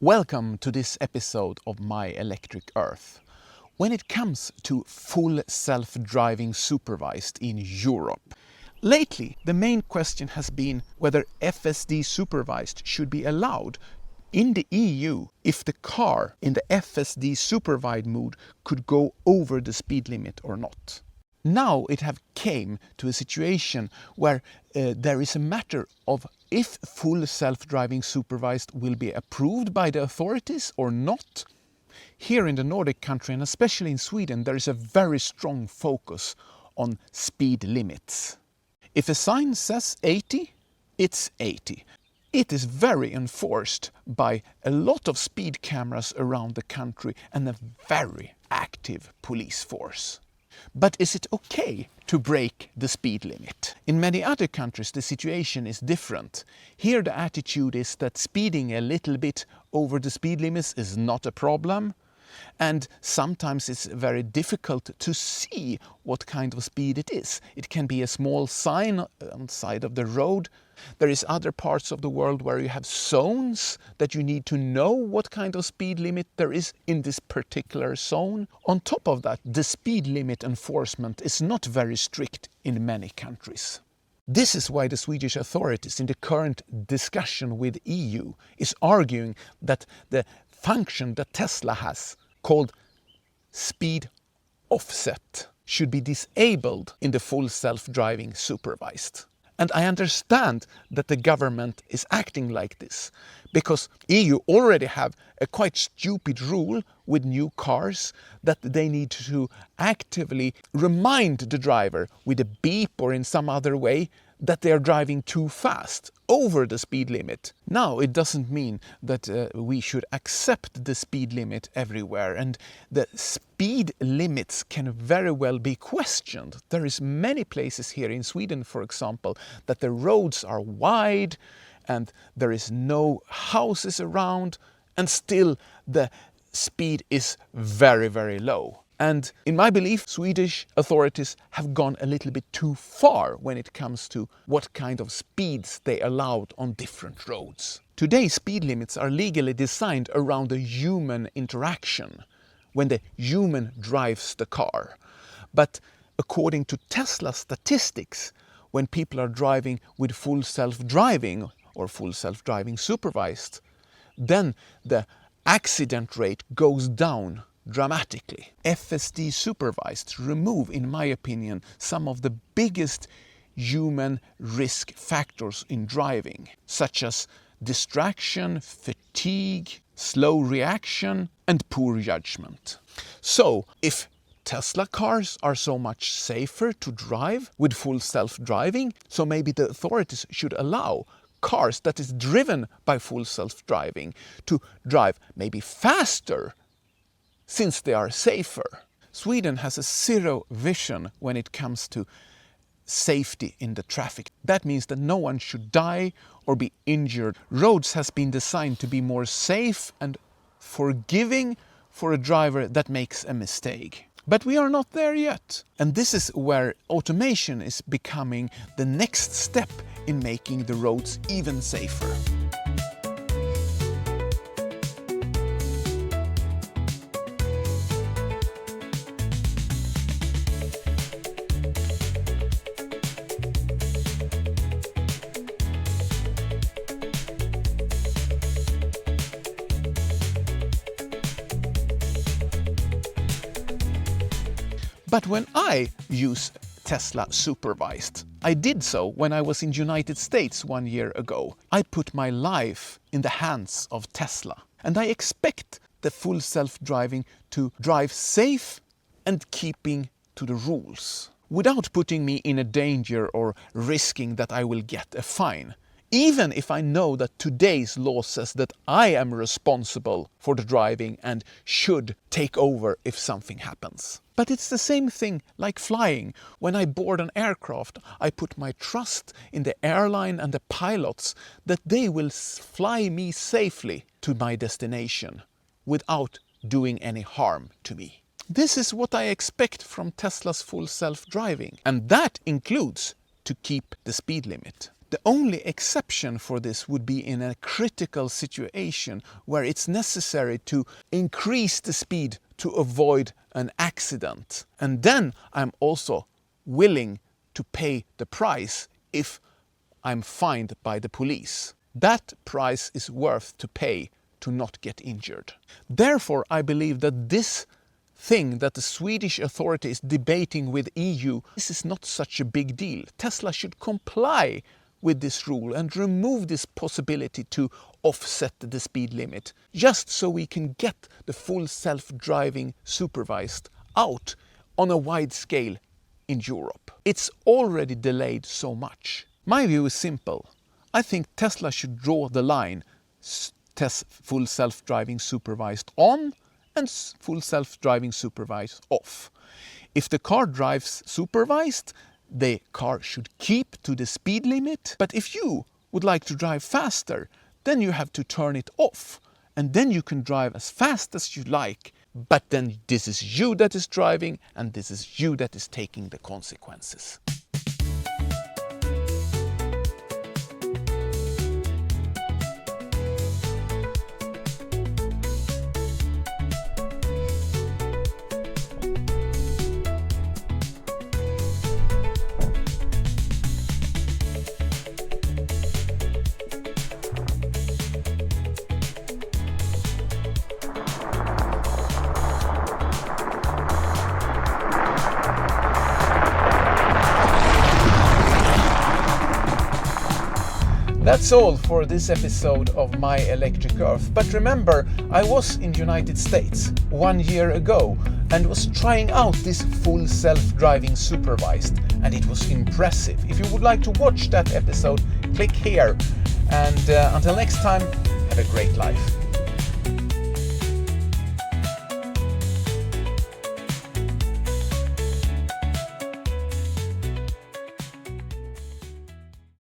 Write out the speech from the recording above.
Welcome to this episode of My Electric Earth. When it comes to full self-driving supervised in Europe, lately the main question has been whether FSD supervised should be allowed in the EU if the car in the FSD supervised mode could go over the speed limit or not. Now it have came to a situation where there is a matter of if full self-driving supervised will be approved by the authorities or not. Here in the Nordic country and especially in Sweden, there is a very strong focus on speed limits. If a sign says 80, it's 80. It is very enforced by a lot of speed cameras around the country and a very active police force. But is it okay to break the speed limit? In many other countries the situation is different. Here the attitude is that speeding a little bit over the speed limits is not a problem. And sometimes it's very difficult to see what kind of speed it is. It can be a small sign on the side of the road. There is other parts of the world where you have zones that you need to know what kind of speed limit there is in this particular zone. On top of that, the speed limit enforcement is not very strict in many countries. This is why the Swedish authorities in the current discussion with EU is arguing that the function that Tesla has called Speed Offset should be disabled in the full self-driving supervised. And I understand that the government is acting like this because EU already have a quite stupid rule with new cars that they need to actively remind the driver with a beep or in some other way that they are driving too fast over the speed limit. Now it doesn't mean that we should accept the speed limit everywhere, and the speed limits can very well be questioned. There is many places here in Sweden, for example, that the roads are wide and there is no houses around and still the speed is very, very low. And in my belief, Swedish authorities have gone a little bit too far when it comes to what kind of speeds they allowed on different roads. Today, speed limits are legally designed around a human interaction, when the human drives the car. But according to Tesla statistics, when people are driving with full self-driving or full self-driving supervised, then the accident rate goes down dramatically. FSD supervised remove, in my opinion, some of the biggest human risk factors in driving, such as distraction, fatigue, slow reaction, and poor judgment. So, if Tesla cars are so much safer to drive with full self-driving, so maybe the authorities should allow cars that is driven by full self-driving to drive maybe faster since they are safer. Sweden has a zero vision when it comes to safety in the traffic. That means that no one should die or be injured. Roads has been designed to be more safe and forgiving for a driver that makes a mistake. But we are not there yet. And this is where automation is becoming the next step in making the roads even safer. But when I use Tesla supervised, I did so when I was in the United States 1 year ago. I put my life in the hands of Tesla. And I expect the full self-driving to drive safe and keeping to the rules, without putting me in a danger or risking that I will get a fine. Even if I know that today's law says that I am responsible for the driving and should take over if something happens. But it's the same thing like flying. When I board an aircraft, I put my trust in the airline and the pilots that they will fly me safely to my destination without doing any harm to me. This is what I expect from Tesla's full self-driving, and that includes to keep the speed limit. The only exception for this would be in a critical situation where it's necessary to increase the speed to avoid an accident. And then I'm also willing to pay the price if I'm fined by the police. That price is worth to pay to not get injured. Therefore, I believe that this thing that the Swedish authority is debating with EU, this is not such a big deal. Tesla should comply with this rule and remove this possibility to offset the speed limit, just so we can get the full self-driving supervised out on a wide scale in Europe. It's already delayed so much. My view is simple. I think Tesla should draw the line full self-driving supervised on and full self-driving supervised off. If the car drives supervised, the car should keep to the speed limit. But if you would like to drive faster, then you have to turn it off. And then you can drive as fast as you like. But then this is you that is driving, and this is you that is taking the consequences. That's all for this episode of My Electric Earth. But remember, I was in the United States 1 year ago and was trying out this full self-driving supervised, and it was impressive. If you would like to watch that episode, click here. And until next time, have a great life.